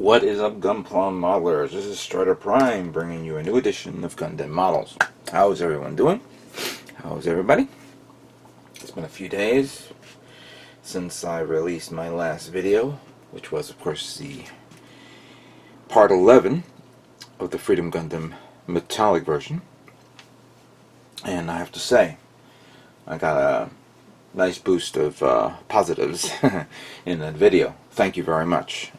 What is up, Gunpla modelers? This is Strider Prime bringing you a new edition of Gundam Models. How's everyone doing? How's everybody? It's been a few days since I released my last video, which was, of course, the part 11 of the Freedom Gundam metallic version. And I have to say, I got a nice boost of positives in that video. Thank you very much.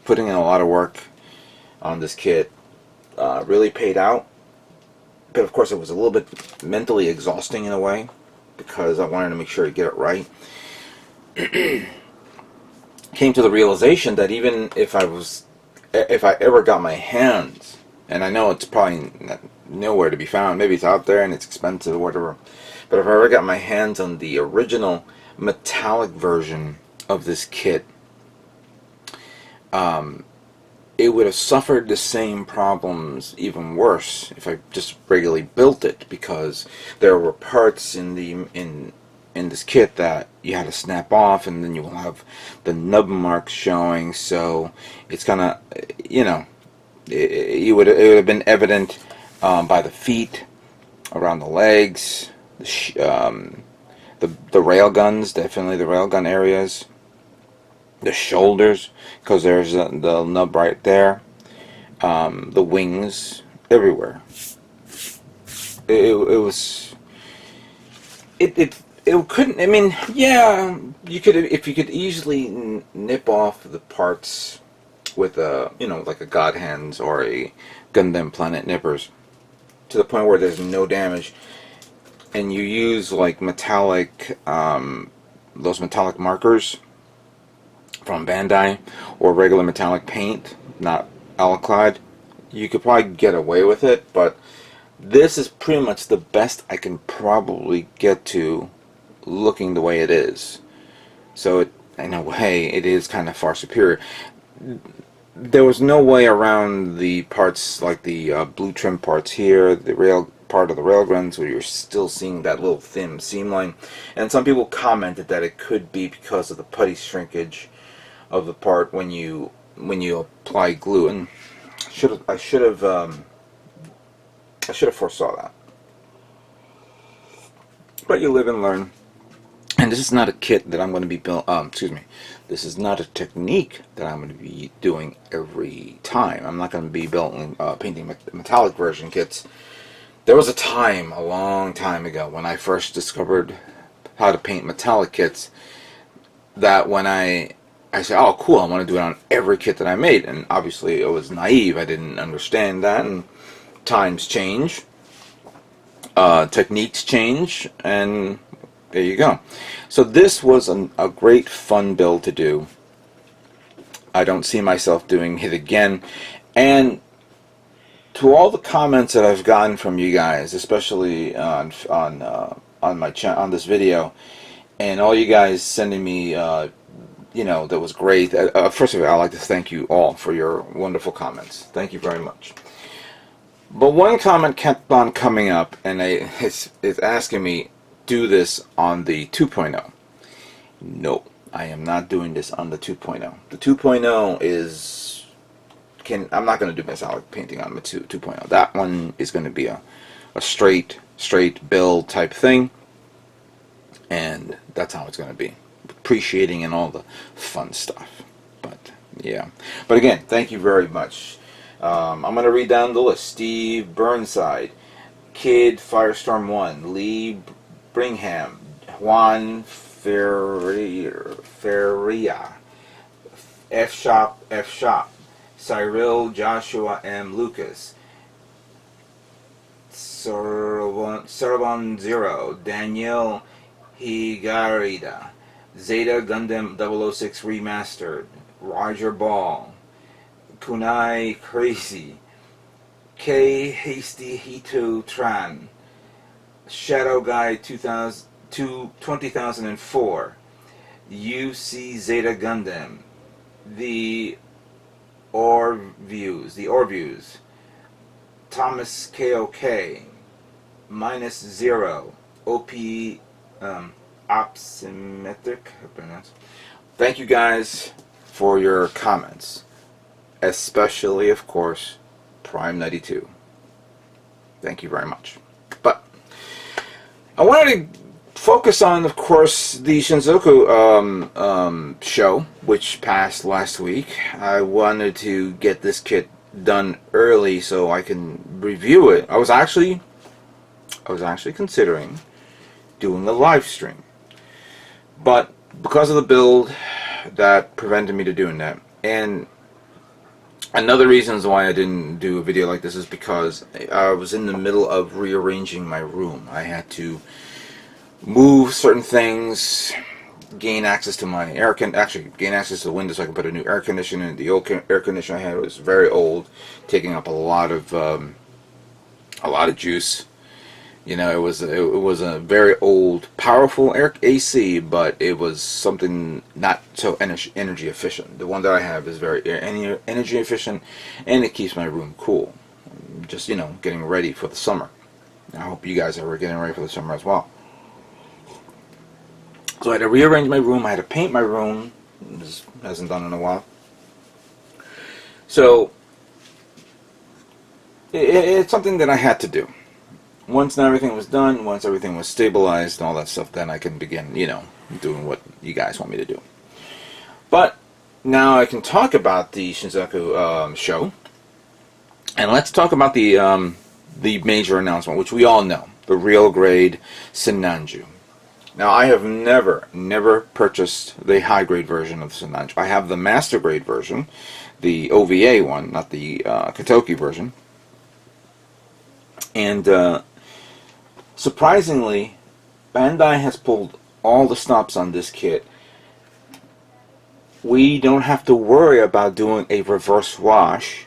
Putting in a lot of work on this kit really paid out, but of course it was a little bit mentally exhausting in a way because I wanted to make sure to get it right. Came to the realization that even if I ever got my hands, and I know it's probably nowhere to be found, maybe it's out there and it's expensive or whatever, but if I ever got my hands on the original metallic version of this kit, it would have suffered the same problems, even worse, if I just regularly built it, because there were parts in this kit that you had to snap off, and then you will have the nub marks showing. So it's kind of, it would have been evident by the feet, around the legs, the rail guns, definitely the railgun areas, the shoulders, because there's the nub right there, the wings, everywhere. It couldn't. I mean, yeah, you could, if you could easily nip off the parts with a, like a God Hands or a Gundam Planet Nippers, to the point where there's no damage, and you use like metallic, those metallic markers from Bandai, or regular metallic paint, not alkyd, you could probably get away with it, but this is pretty much the best I can probably get to looking the way it is. So in a way, it is kind of far superior. There was no way around the parts like the blue trim parts here, the rail part of the railguns, where you're still seeing that little thin seam line. And some people commented that it could be because of the putty shrinkage of the part when you apply glue, and I should have foresaw that. But you live and learn. And this is not a kit that I'm going to be this is not a technique that I'm going to be doing every time. I'm not going to be painting metallic version kits. There was a time, a long time ago, when I first discovered how to paint metallic kits, that when I said, oh cool, I want to do it on every kit that I made. And obviously it was naive, I didn't understand that, and times change, techniques change, and there you go. So this was a great fun build to do. I don't see myself doing it again. And to all the comments that I've gotten from you guys, especially on my on this video, and all you guys sending me, that was great. First of all, I'd like to thank you all for your wonderful comments. Thank you very much. But one comment kept on coming up, and it's asking me, do this on the 2.0. No, I am not doing this on the 2.0. The 2.0 is, I'm not going to do metallic painting on the 2.0. That one is going to be a straight build type thing, and that's how it's going to be. Appreciating and all the fun stuff. But yeah, but again, thank you very much. I'm going to read down the list. Steve Burnside, Kid Firestorm 1, Lee Bringham, Juan Ferria, F Shop, Cyril Joshua M. Lucas, Servon Zero, Daniel Higarida, Zeta Gundam 006 Remastered, Roger Ball, Kunai Crazy, K Hasty Hito Tran, Shadow Guy 2004, UC Zeta Gundam, the Orviews, Thomas KOK, -0, OP Opsimetric. Thank you guys for your comments. especially, of course, Prime 92. Thank you very much. But I wanted to focus on, of course, the Shizuoka show, which passed last week. I wanted to get this kit done early so I can review it. I was actually considering doing a live stream, but because of the build, that prevented me to doing that. And another reasons why I didn't do a video like this is because I was in the middle of rearranging my room. I had to move certain things, gain access to my gain access to the window so I can put a new air conditioner in. The old air conditioner I had was very old, taking up a lot of juice. You know, it was a very old, powerful AC, but it was something not so energy efficient. The one that I have is very energy efficient, and it keeps my room cool. Just, you know, getting ready for the summer. I hope you guys are getting ready for the summer as well. So I had to rearrange my room. I had to paint my room. This hasn't done in a while. So it's something that I had to do. Once everything was done, once everything was stabilized and all that stuff, then I can begin, you know, doing what you guys want me to do. But now I can talk about the Shizuoka show, and let's talk about the major announcement, which we all know, the real grade Sinanju. Now, I have never purchased the high grade version of the Sinanju. I have the master grade version, the OVA one, not the Katoki version, and surprisingly, Bandai has pulled all the stops on this kit. We don't have to worry about doing a reverse wash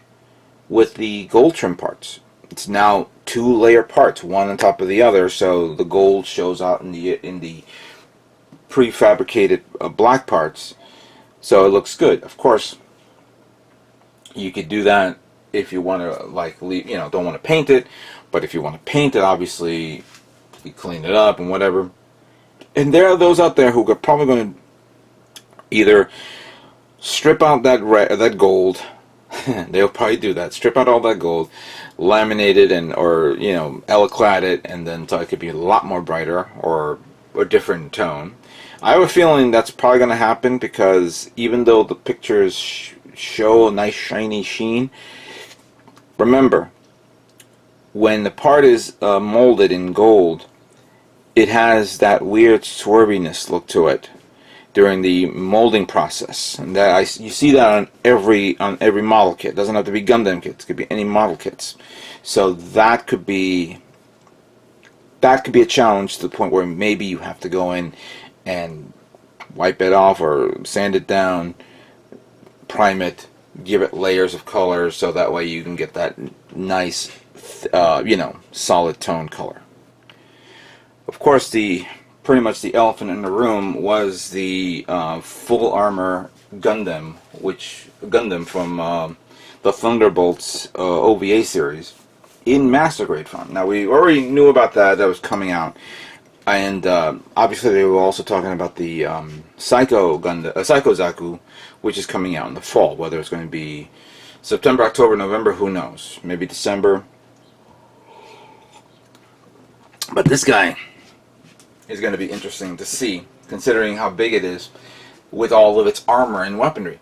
with the gold trim parts. It's now 2-layer parts, one on top of the other, so the gold shows out in the prefabricated black parts, so it looks good. Of course, you could do that if you want to, like, leave, you know, don't want to paint it. But if you want to paint it, obviously, you clean it up and whatever. And there are those out there who are probably going to either strip out that gold. They'll probably do that. Strip out all that gold, laminate it, or you know, eleclad it, and then so it could be a lot more brighter or a different tone. I have a feeling that's probably going to happen because even though the pictures show a nice shiny sheen, remember, when the part is molded in gold, it has that weird swerviness look to it during the molding process, and you see that on every model kit. It doesn't have to be Gundam kits; it could be any model kits. So that could be a challenge to the point where maybe you have to go in and wipe it off or sand it down, prime it, give it layers of color, so that way you can get that nice, you know, solid tone color. Of course, pretty much the elephant in the room was the full armor Gundam from the Thunderbolts OVA series in master grade form. Now, we already knew about that was coming out, and obviously they were also talking about the Psycho Zaku, which is coming out in the fall. Whether it's going to be September, October, November, who knows? Maybe December. But this guy is going to be interesting to see, considering how big it is with all of its armor and weaponry.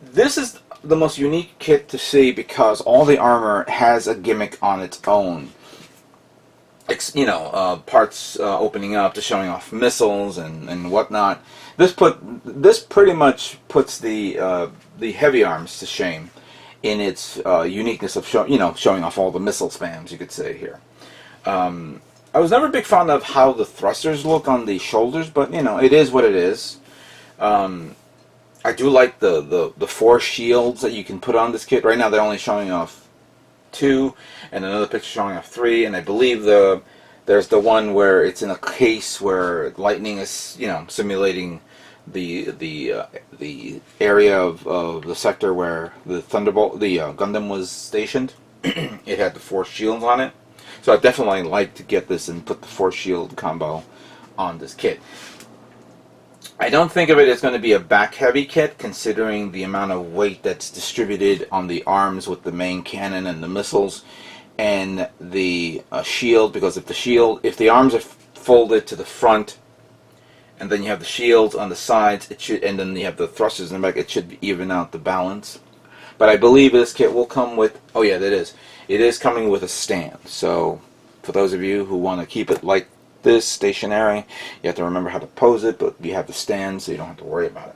This is the most unique kit to see because all the armor has a gimmick on its own. You know, parts opening up to showing off missiles and whatnot. This pretty much puts the heavy arms to shame in its uniqueness of showing off all the missile spams, you could say here. I was never a big fan of how the thrusters look on the shoulders, but you know, it is what it is. I do like the 4 shields that you can put on this kit. Right now they're only showing off 2, and another picture showing off 3, and I believe there's the one where it's in a case where lightning is, you know, simulating the area of the sector where the Gundam was stationed. It had the 4 shields on it. So I definitely like to get this and put the 4 shield combo on this kit. I don't think of it as going to be a back-heavy kit, considering the amount of weight that's distributed on the arms with the main cannon and the missiles, and the shield. Because if the arms are folded to the front, and then you have the shields on the sides, and then you have the thrusters in the back, it should even out the balance. But I believe this kit will come with. Oh yeah, that is. It is coming with a stand. So for those of you who want to keep it like this, stationary, you have to remember how to pose it, but you have the stand, so you don't have to worry about it.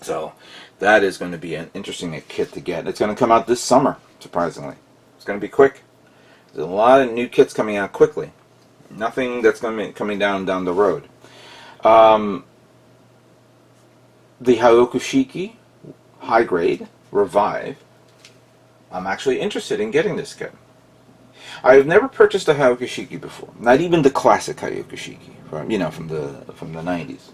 So that is going to be an interesting kit to get. It's going to come out this summer, surprisingly. It's going to be quick. There's a lot of new kits coming out quickly. Nothing that's going to be coming down the road. The Hyokushiki High Grade Revive. I'm actually interested in getting this kit. I've never purchased a Hyokushiki before, not even the classic Hyokushiki from the 90s.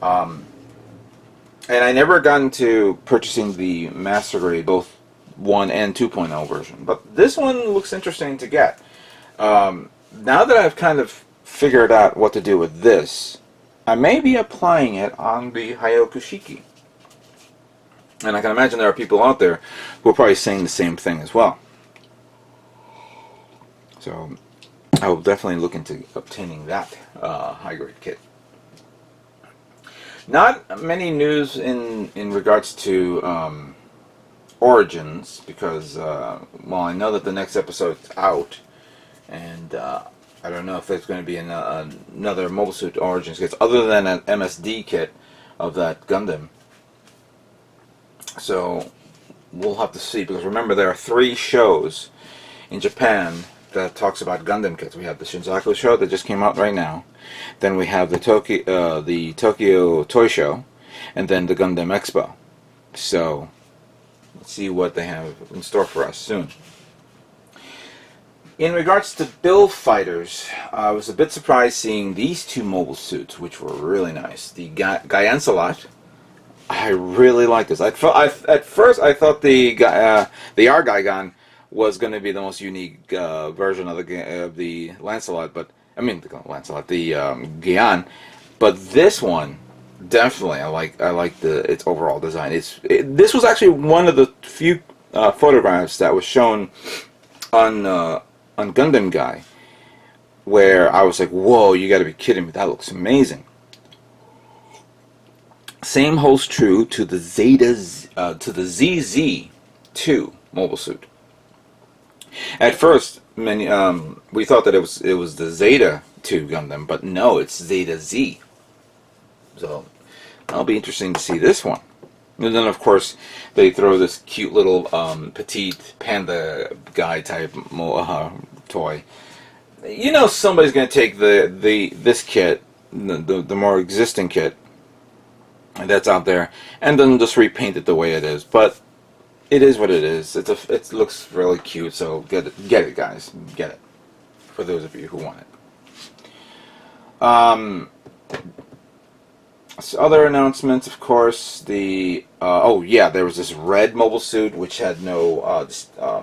And I never got into purchasing the Master Grade, both 1 and 2.0 version. But this one looks interesting to get. Now that I've kind of figured out what to do with this, I may be applying it on the Hyokushiki. And I can imagine there are people out there who are probably saying the same thing as well. So I will definitely look into obtaining that high-grade kit. Not many news in regards to Origins, because well, I know that the next episode's out, and I don't know if there's going to be another Mobile Suit Origins kit other than an MSD kit of that Gundam. So we'll have to see, because remember there are 3 shows in Japan that talks about Gundam kits. We have the Shizuoka show that just came out right now. Then we have the Tokyo Toy Show, and then the Gundam Expo. So let's see what they have in store for us soon. In regards to build fighters, I was a bit surprised seeing these 2 mobile suits, which were really nice. The Gyansalot. I really like this. At first I thought the Argygon was going to be the most unique version of the Lancelot, but the Gyan. But this one, definitely, I like its overall design. This was actually one of the few photographs that was shown on Gundam Guy, where I was like, "Whoa, you got to be kidding me! That looks amazing." Same holds true to the ZZ2 mobile suit. At first, we thought that it was the Zeta 2 Gundam, but no, it's Zeta Z. So that'll be interesting to see this one. And then, of course, they throw this cute little petite panda guy type toy. You know, somebody's going to take this kit, the more existing kit that's out there, and then just repaint it the way it is. But it is what it is. It looks really cute, so get it, guys. Get it. For those of you who want it. So other announcements, of course. There was this red mobile suit which had no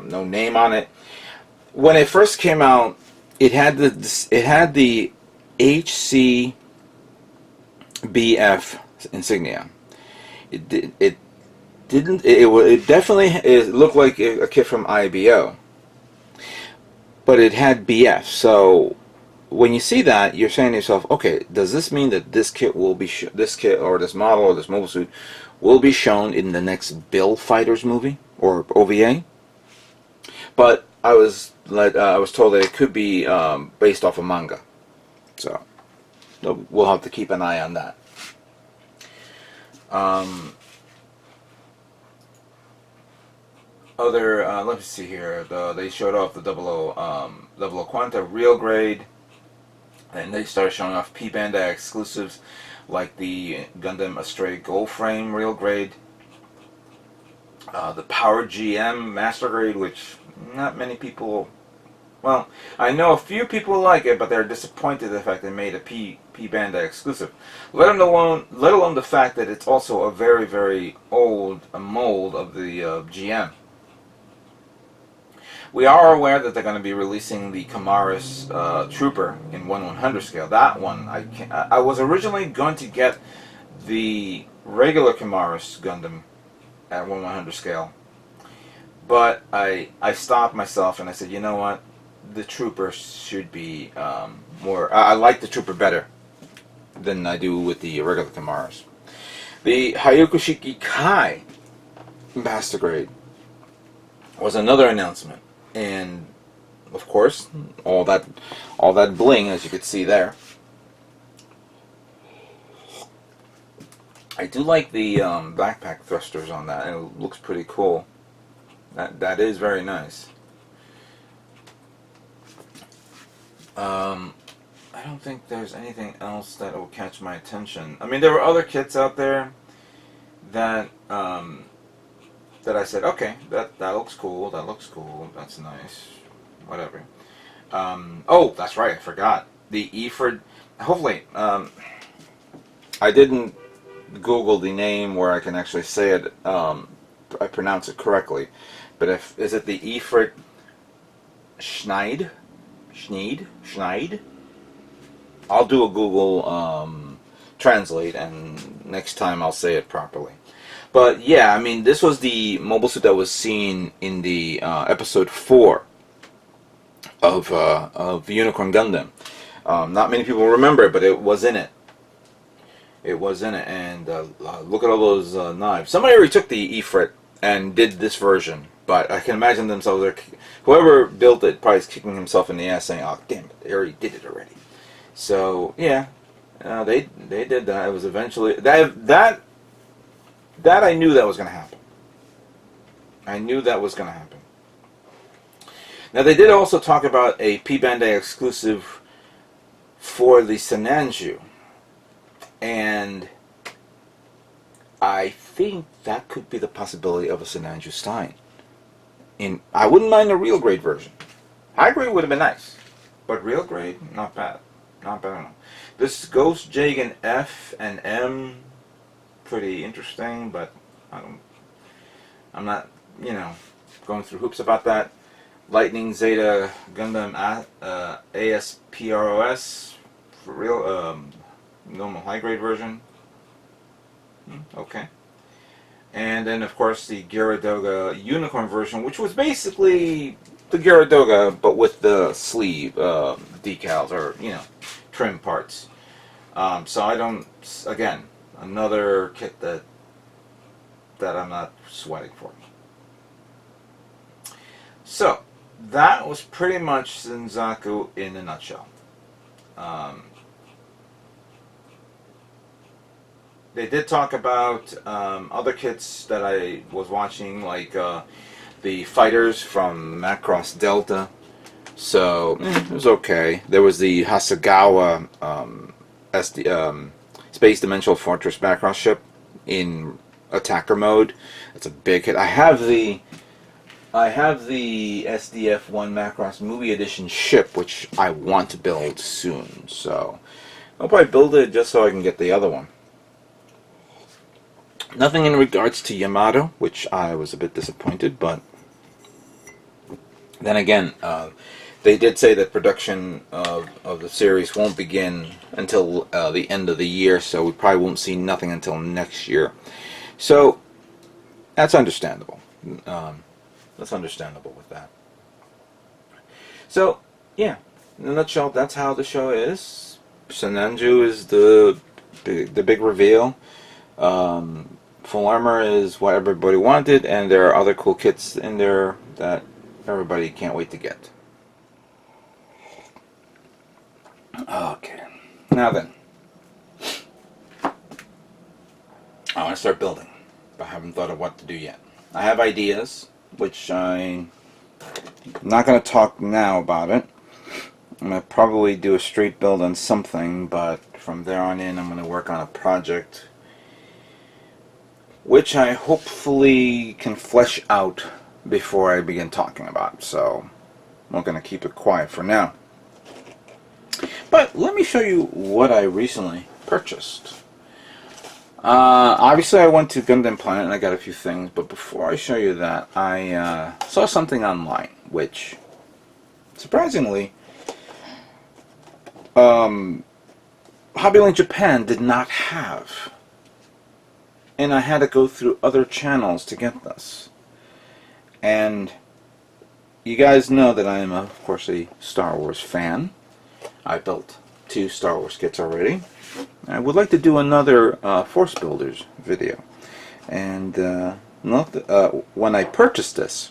name on it. When it first came out, it had the HCBF insignia. It definitely looked like a kit from IBO, but it had BF. So when you see that, you're saying to yourself, okay, does this mean that this kit or this model or this mobile suit will be shown in the next Build Fighters movie or OVA? But I was told that it could be based off a manga, so we'll have to keep an eye on that. Let me see here. They showed off the 00 Quanta real grade, and they started showing off P-Bandai exclusives like the Gundam Astray Gold Frame real grade, the Power GM Master Grade, which not many people. Well, I know a few people like it, but they're disappointed in the fact they made a P-Bandai exclusive. Let alone the fact that it's also a very, very old mold of the GM. We are aware that they're going to be releasing the Kamaris Trooper in 1/100 scale. That one, I was originally going to get the regular Kamaris Gundam at 1/100 scale, but I stopped myself and I said, you know what, the Trooper should be more. I like the Trooper better than I do with the regular Kamaris. The Hyakushiki Kai Master Grade was another announcement, and of course, all that bling, as you could see there. I do like the backpack thrusters on that, and it looks pretty cool. That is very nice. I don't think there's anything else that will catch my attention. I mean, there were other kits out there that that I said, okay, that looks cool, that's nice, whatever. Oh, that's right, I forgot. The Eford, hopefully, I didn't Google the name where I can actually say it, I pronounce it correctly, but is it the Eford Schneid? I'll do a Google translate, and next time I'll say it properly. But yeah, I mean, this was the mobile suit that was seen in the episode 4 of Unicorn Gundam. Not many people remember it, but it was in it. It was in it, and look at all those knives. Somebody already took the Efrit and did this version, but I can imagine themselves, whoever built it probably is kicking himself in the ass saying, oh, damn it, they already did it already. So, yeah, they did that. It was eventually, that I knew that was going to happen. I knew that was going to happen. Now, they did also talk about a P-Bandai exclusive for the Senanju. And I think that could be the possibility of a Senanju Stein. I wouldn't mind a real grade version. High grade would have been nice, but real grade, not bad. Not bad at all. This Ghost Jagan F and M, pretty interesting, but I'm not, going through hoops about that. Lightning Zeta Gundam ASPROS, for real, normal high grade version. Okay. And then, of course, the Gyaradoga Unicorn version, which was basically the Gyaradoga, but with the sleeve decals, or, trim parts. So I don't, again, another kit that I'm not sweating for. So, that was pretty much Senzaku in a nutshell. They did talk about other kits that I was watching, like the fighters from Macross Delta. So, it was okay. There was the Hasegawa Space Dimensional Fortress Macross ship in attacker mode. It's a big hit. I have the SDF-1 Macross Movie Edition ship, which I want to build soon. So, I'll probably build it just so I can get the other one. Nothing in regards to Yamato, which I was a bit disappointed, but then again, they did say that production of the series won't begin until the end of the year, so we probably won't see nothing until next year. So, that's understandable. That's understandable with that. So, yeah, in a nutshell, that's how the show is. Senanju is the big reveal. Full armor is what everybody wanted, and there are other cool kits in there that everybody can't wait to get. Okay, now then, I want to start building, but I haven't thought of what to do yet. I have ideas, which I'm not going to talk now about it. I'm going to probably do a straight build on something, but from there on in, I'm going to work on a project which I hopefully can flesh out before I begin talking about. So I'm going to keep it quiet for now. But let me show you what I recently purchased. Obviously I went to Gundam Planet and I got a few things, but before I show you that, I saw something online which, surprisingly, Hobbylink Japan did not have. And I had to go through other channels to get this. And you guys know that I am, of course, a Star Wars fan. I built 2 Star Wars kits already. I would like to do another Force Builders video. And when I purchased this,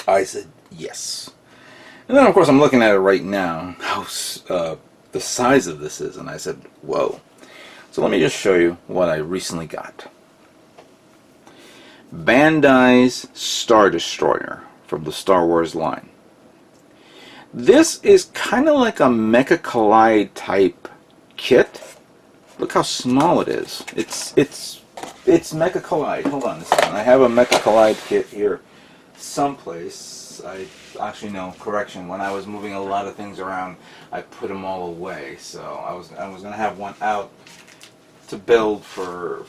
I said yes. And then, of course, I'm looking at it right now, how the size of this is, and I said, whoa. So let me just show you what I recently got. Bandai's Star Destroyer from the Star Wars line. This is kind of like a Mecha Collide type kit. Look how small it is. It's Mecha Collide. Hold on a second. I have a Mecha Collide kit here someplace. I actually, no, correction. When I was moving a lot of things around, I put them all away. So I was gonna have one out to build for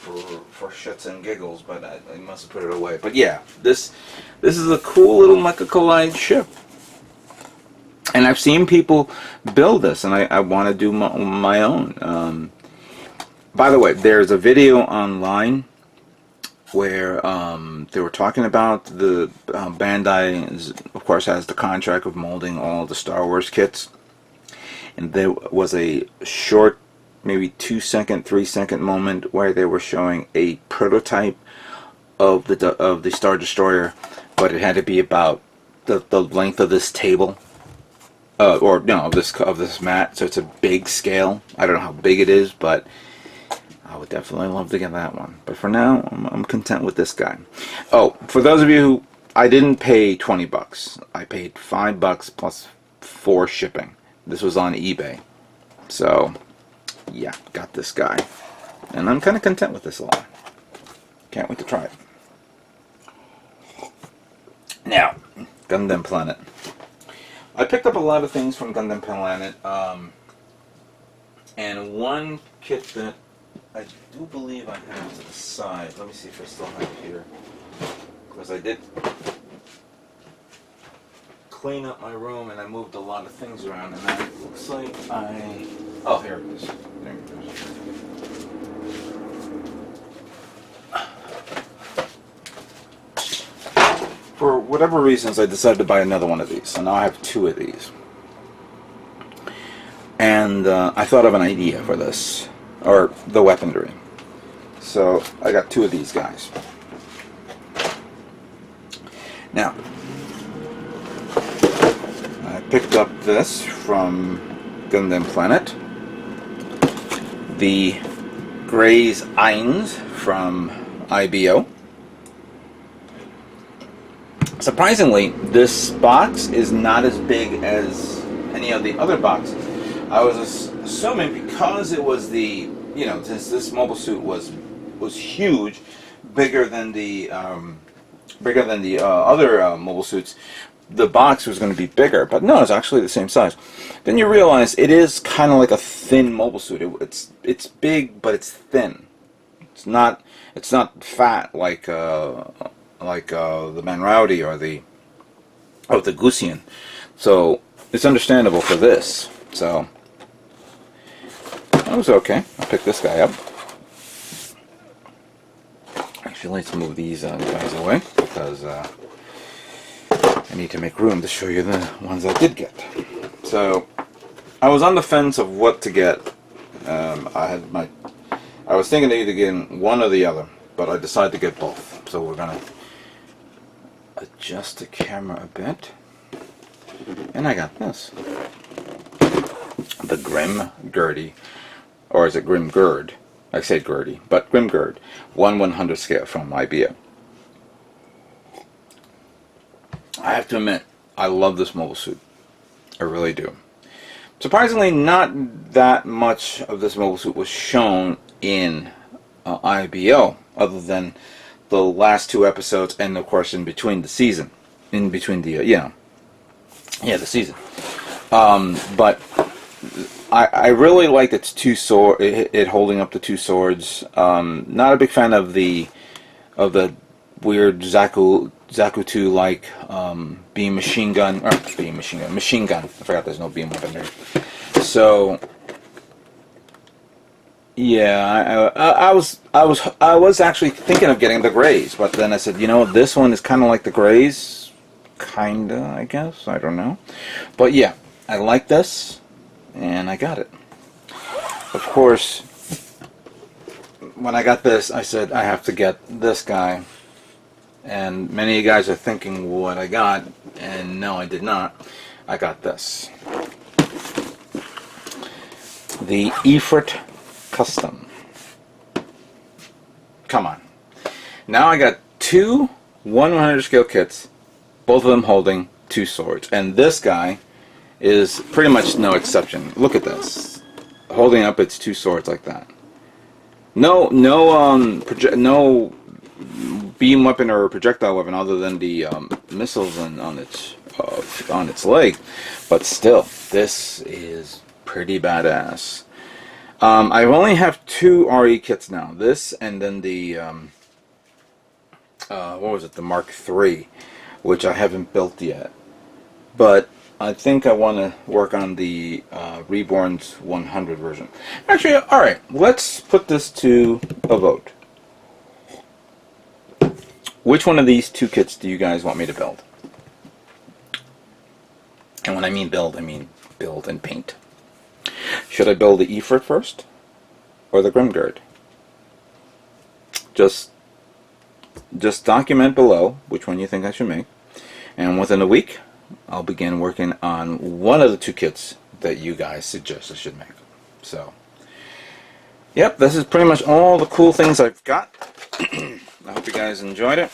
shits and giggles, but I must have put it away. But yeah, this is a cool little Mecha Collide ship. And I've seen people build this, and I want to do my own. By the way, there's a video online where they were talking about the Bandai, of course, has the contract of molding all the Star Wars kits. And there was a short, maybe 2-second, 3-second moment where they were showing a prototype of the Star Destroyer, but it had to be about the length of this table. Or no, of this mat, so it's a big scale. I don't know how big it is, but I would definitely love to get that one. But for now, I'm content with this guy. Oh, for those of you who, I didn't pay 20 bucks. I paid $5 plus 4 shipping. This was on eBay. So, yeah, got this guy. And I'm kind of content with this a lot. Can't wait to try it. Now, Gundam Planet. I picked up a lot of things from Gundam Planet, and one kit that I do believe I have to the side. Let me see if I still have it here, because I did clean up my room and I moved a lot of things around, and then it looks like oh, here it is. There it is. For whatever reasons, I decided to buy another one of these. So now I have 2 of these. And I thought of an idea for this, or the weaponry. So I got 2 of these guys. Now, I picked up this from Gundam Planet. The Grey's Eins from IBO. Surprisingly, this box is not as big as any of the other boxes. I was assuming because it was the, since this mobile suit was huge, bigger than the other mobile suits, the box was going to be bigger. But no, it's actually the same size. Then you realize it is kind of like a thin mobile suit. It's big, but it's thin. It's not fat like the Manrowdy or the Gusian. So it's understandable for this. So that was okay. I'll pick this guy up. Actually, let's move these guys away because I need to make room to show you the ones I did get. So I was on the fence of what to get. I was thinking of either getting one or the other, but I decided to get both. So we're gonna adjust the camera a bit, and I got this, the Grim Gertie, or is it Grim Gird? I said Gertie, but Grim Gird, 1/100 scale from IBO. I have to admit, I love this mobile suit. I really do. Surprisingly, not that much of this mobile suit was shown in IBO, other than the last 2 episodes, and of course in between the season, the season. But I really liked its it holding up the 2 swords. Not a big fan of the weird Zaku Zaku 2 like beam machine gun, or beam machine gun, machine gun. I forgot there's no beam weapon there. So yeah, I was actually thinking of getting the grays, but then I said, you know, this one is kind of like the grays, kinda, I guess. I don't know, but yeah, I like this, and I got it. Of course, when I got this, I said I have to get this guy, and many of you guys are thinking what I got, and no, I did not. I got this, the Ifrit Custom. Come on. Now I got two 100 scale kits, both of them holding two swords. And this guy is pretty much no exception. Look at this. Holding up its two swords like that. No beam weapon or projectile weapon other than the missiles on its leg. But still, this is pretty badass. I only have two RE kits now. This and then the what was it? The Mark III, which I haven't built yet. But I think I want to work on the Reborn's 100 version. Actually, all right. Let's put this to a vote. Which one of these two kits do you guys want me to build? And when I mean build and paint. Should I build the Ifrit first, or the Grimgird? Just document below which one you think I should make, and within a week, I'll begin working on one of the two kits that you guys suggest I should make. So, yep, this is pretty much all the cool things I've got. I hope you guys enjoyed it.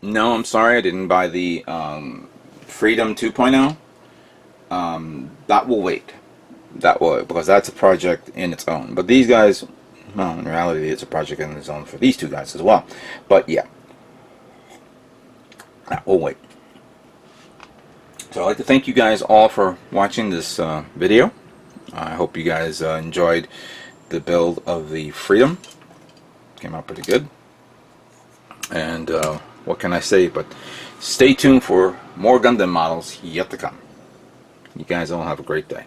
No, I'm sorry, I didn't buy the Freedom 2.0. That will wait. That will, because that's a project in its own. But these guys, well, in reality, it's a project in its own for these two guys as well. But yeah, that will wait. So I'd like to thank you guys all for watching this video. I hope you guys enjoyed the build of the Freedom. Came out pretty good. And what can I say, but stay tuned for more Gundam models yet to come. You guys all have a great day.